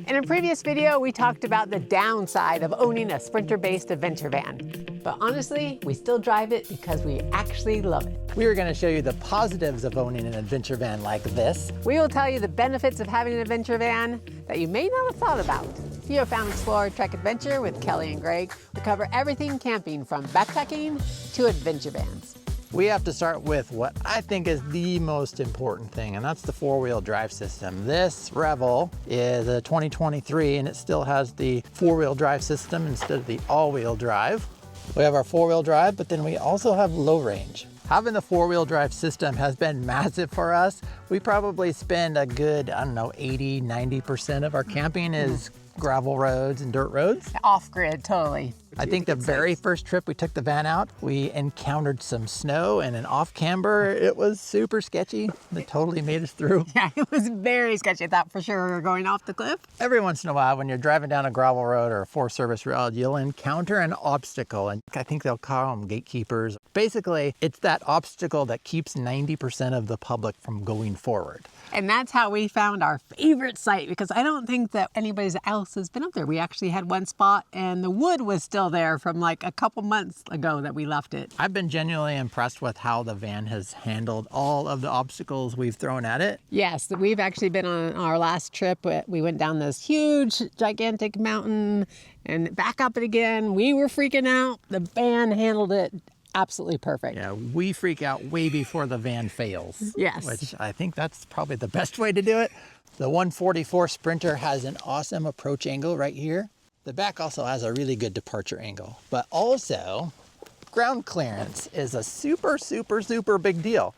In a previous video, we talked about the downside of owning a Sprinter-based adventure van. But honestly, we still drive it because we actually love it. We are going to show you the positives of owning an adventure van like this. We will tell you the benefits of having an adventure van that you may not have thought about. Here at Found Explore Trek Adventure with Kelly and Greg, we cover everything camping from backpacking to adventure vans. We have to start with what I think is the most important thing, and that's the four-wheel drive system. This Revel is a 2023 and it still has the four-wheel drive system instead of the all-wheel drive. We have our four-wheel drive, but then we also have low range. Having the four-wheel drive system has been massive for us. We probably spend a good, 80, 90% of our camping is gravel roads and dirt roads. Off-grid, totally. I think the very first trip we took the van out, we encountered some snow and an off-camber. It was super sketchy. It totally made us through. Yeah, it was very sketchy. I thought for sure we were going off the cliff. Every once in a while, when you're driving down a gravel road or a Forest Service road, you'll encounter an obstacle, and I think they'll call them gatekeepers. Basically, it's that obstacle that keeps 90% of the public from going forward. And that's how we found our favorite site, because I don't think that anybody else has been up there. We actually had one spot and the wood was still there from like a couple months ago that we left it. I've been genuinely impressed with how the van has handled all of the obstacles we've thrown at it. Yes, we've actually been on our last trip. We went down this huge, gigantic mountain and back up it again. We were freaking out. The van handled it absolutely perfect. Yeah, we freak out way before the van fails. Yes. Which I think that's probably the best way to do it. The 144 Sprinter has an awesome approach angle right here. The back also has a really good departure angle, but also ground clearance is a super big deal.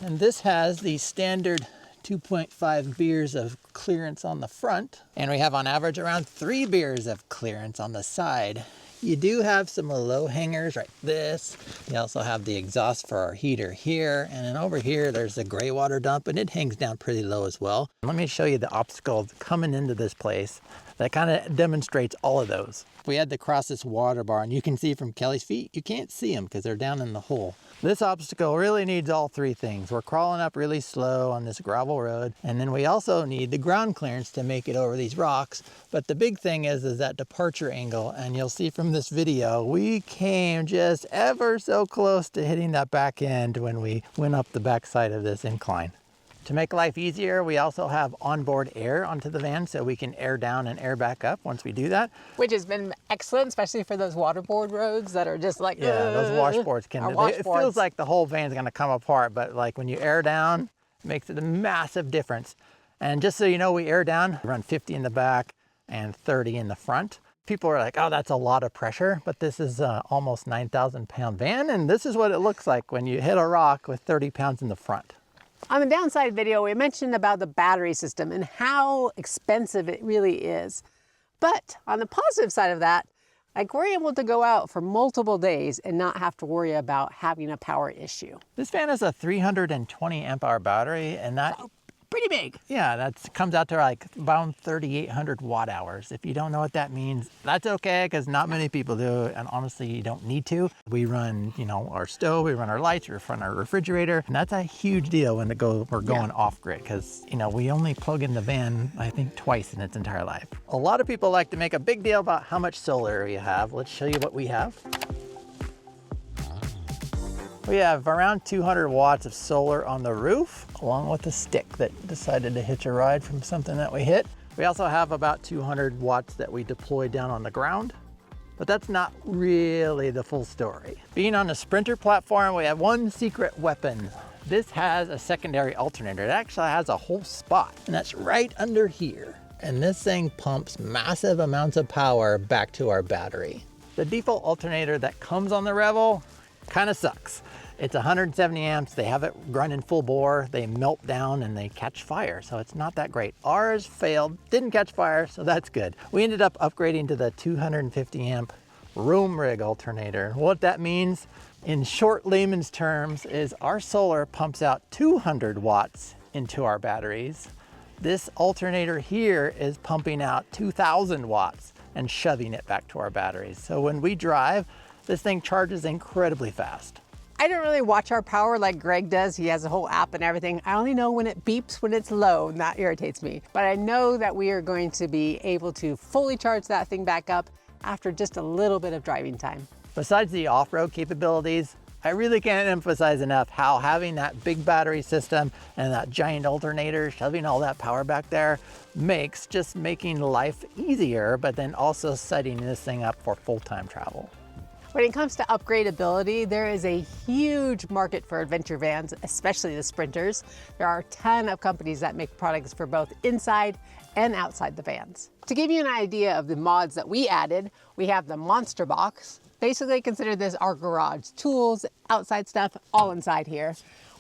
And this has the standard 2.5 beers of clearance on the front, and we have on average around 3 beers of clearance on the side. You do have some low hangers like this. You also have the exhaust for our heater here. And then over here, there's the gray water dump, and it hangs down pretty low as well. Let me show you the obstacle coming into this place that kind of demonstrates all of those. We had to cross this water bar, and you can see from Kelly's feet, you can't see them because they're down in the hole. This obstacle really needs all three things. We're crawling up really slow on this gravel road, and then we also need the ground clearance to make it over these rocks. But the big thing is that departure angle, and you'll see from this video, we came just ever so close to hitting that back end when we went up the back side of this incline. To make life easier, we also have onboard air onto the van so we can air down and air back up once we do that. Which has been excellent, especially for those waterboard roads that are just like, yeah, those washboards can, it feels like the whole van's gonna come apart, but like when you air down, it makes it a massive difference. And just so you know, we air down, we run 50 in the back and 30 in the front. People are like, oh, that's a lot of pressure, but this is almost 9,000 pound van, and this is what it looks like when you hit a rock with 30 pounds in the front. On the downside video, we mentioned about the battery system and how expensive it really is. But on the positive side of that, like we're able to go out for multiple days and not have to worry about having a power issue. This van has a 320 amp hour battery, and that pretty big. Yeah, that comes out to like about 3,800 watt hours. If you don't know what that means, that's okay, because not many people do, and honestly, you don't need to. We run, our stove, we run our lights, we run our refrigerator, and that's a huge deal when we're going off grid, because we only plug in the van, I think, twice in its entire life. A lot of people like to make a big deal about how much solar you have. Let's show you what we have. We have around 200 watts of solar on the roof, along with a stick that decided to hitch a ride from something that we hit. We also have about 200 watts that we deploy down on the ground, but that's not really the full story. Being on a Sprinter platform, we have one secret weapon. This has a secondary alternator. It actually has a whole spot, and that's right under here. And this thing pumps massive amounts of power back to our battery. The default alternator that comes on the Revel kind of sucks. It's 170 amps, they have it running full bore, they melt down and they catch fire, so it's not that great. Ours failed, didn't catch fire, so that's good. We ended up upgrading to the 250 amp room rig alternator. What that means, in short layman's terms, is our solar pumps out 200 watts into our batteries. This alternator here is pumping out 2,000 watts and shoving it back to our batteries. So when we drive, this thing charges incredibly fast. I don't really watch our power like Greg does. He has a whole app and everything. I only know when it beeps when it's low, and that irritates me. But I know that we are going to be able to fully charge that thing back up after just a little bit of driving time. Besides the off-road capabilities, I really can't emphasize enough how having that big battery system and that giant alternator shoving all that power back there makes just making life easier, but then also setting this thing up for full-time travel. When it comes to upgradability, there is a huge market for adventure vans, especially the Sprinters. There are a ton of companies that make products for both inside and outside the vans. To give you an idea of the mods that we added, we have the Monster Box. Basically consider this our garage. Tools, outside stuff, all inside here.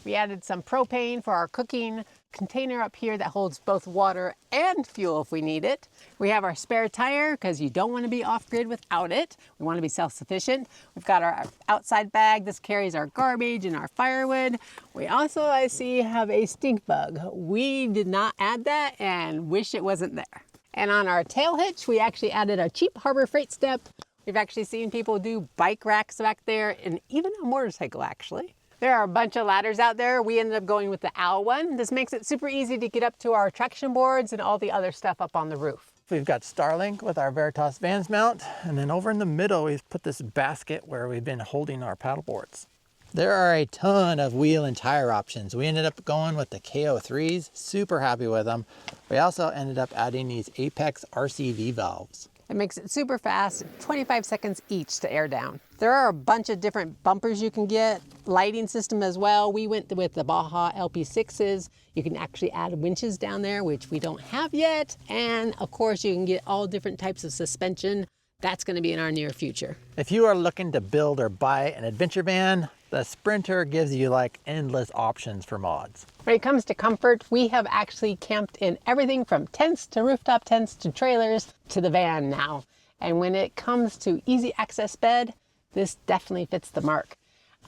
We added some propane for our cooking, container up here that holds both water and fuel if we need it. We have our spare tire because you don't want to be off-grid without it. We want to be self-sufficient. We've got our outside bag. This carries our garbage and our firewood. We also, I see, have a stink bug. We did not add that and wish it wasn't there. And on our tail hitch, we actually added a cheap Harbor Freight step. We've actually seen people do bike racks back there and even a motorcycle actually. There are a bunch of ladders out there. We ended up going with the OWL one. This makes it super easy to get up to our traction boards and all the other stuff up on the roof. We've got Starlink with our Veritas Vans mount, and then over in the middle we've put this basket where we've been holding our paddle boards. There are a ton of wheel and tire options. We ended up going with the KO3s, super happy with them. We also ended up adding these Apex RCV valves. It makes it super fast, 25 seconds each to air down. There are a bunch of different bumpers you can get, lighting system as well. We went with the Baja LP6s. You can actually add winches down there, which we don't have yet. And of course you can get all different types of suspension. That's going to be in our near future. If you are looking to build or buy an adventure van, the Sprinter gives you like endless options for mods. When it comes to comfort, we have actually camped in everything from tents to rooftop tents to trailers to the van now. And when it comes to easy access bed, this definitely fits the mark.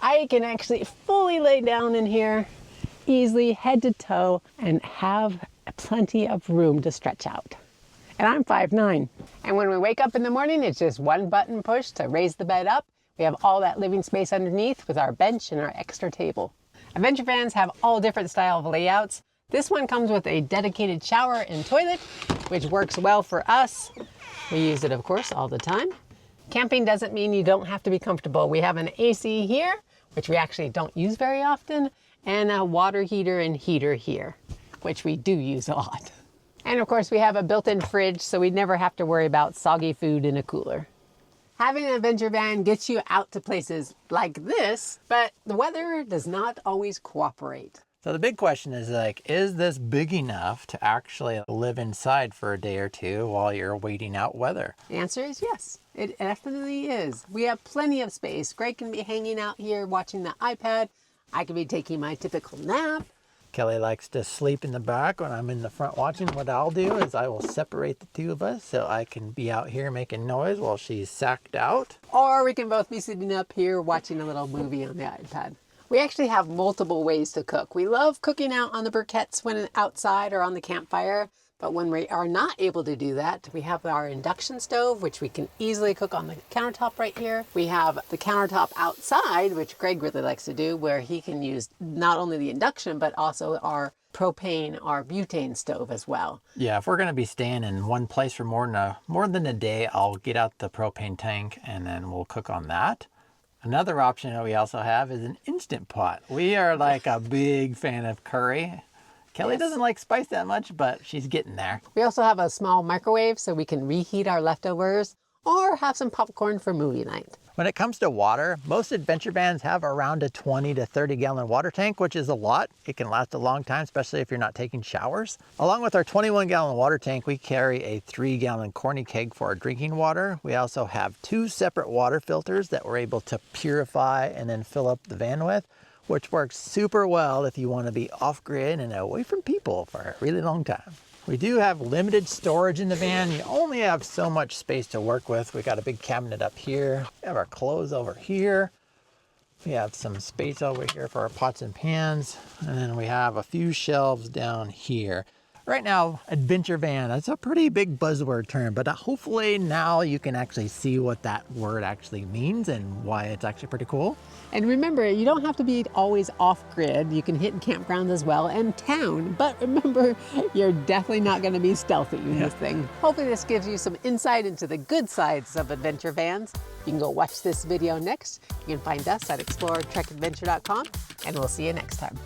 I can actually fully lay down in here easily head to toe and have plenty of room to stretch out. And I'm 5'9". And when we wake up in the morning, it's just one button push to raise the bed up. We have all that living space underneath with our bench and our extra table. Adventure vans have all different style of layouts. This one comes with a dedicated shower and toilet, which works well for us. We use it, of course, all the time. Camping doesn't mean you don't have to be comfortable. We have an AC here, which we actually don't use very often, and a water heater and heater here, which we do use a lot. And of course, we have a built-in fridge, so we never have to worry about soggy food in a cooler. Having an adventure van gets you out to places like this, but the weather does not always cooperate. So the big question is like, is this big enough to actually live inside for a day or two while you're waiting out weather? The answer is yes, it definitely is. We have plenty of space. Greg can be hanging out here watching the iPad. I can be taking my typical nap. Kelly likes to sleep in the back when I'm in the front watching. What I'll do is I will separate the two of us so I can be out here making noise while she's sacked out. Or we can both be sitting up here watching a little movie on the iPad. We actually have multiple ways to cook. We love cooking out on the briquettes when outside or on the campfire. But when we are not able to do that, we have our induction stove, which we can easily cook on the countertop right here. We have the countertop outside, which Greg really likes to do, where he can use not only the induction, but also our propane, our butane stove as well. Yeah, if we're going to be staying in one place for more than a day, I'll get out the propane tank and then we'll cook on that. Another option that we also have is an Instant Pot. We are like a big fan of curry. Kelly doesn't like spice that much, but she's getting there. We also have a small microwave so we can reheat our leftovers or have some popcorn for movie night. When it comes to water, most adventure vans have around a 20 to 30 gallon water tank, which is a lot. It can last a long time, especially if you're not taking showers. Along with our 21 gallon water tank, we carry a 3 gallon corny keg for our drinking water. We also have 2 separate water filters that we're able to purify and then fill up the van with, which works super well if you want to be off-grid and away from people for a really long time. We do have limited storage in the van. You only have so much space to work with. We got a big cabinet up here. We have our clothes over here. We have some space over here for our pots and pans. And then we have a few shelves down here. Right now, adventure van, that's a pretty big buzzword term, but hopefully now you can actually see what that word actually means and why it's actually pretty cool. And remember, you don't have to be always off-grid. You can hit campgrounds as well and town. But remember, you're definitely not going to be stealthy in this thing. Hopefully this gives you some insight into the good sides of adventure vans. You can go watch this video next. You can find us at exploretrekadventure.com, and we'll see you next time.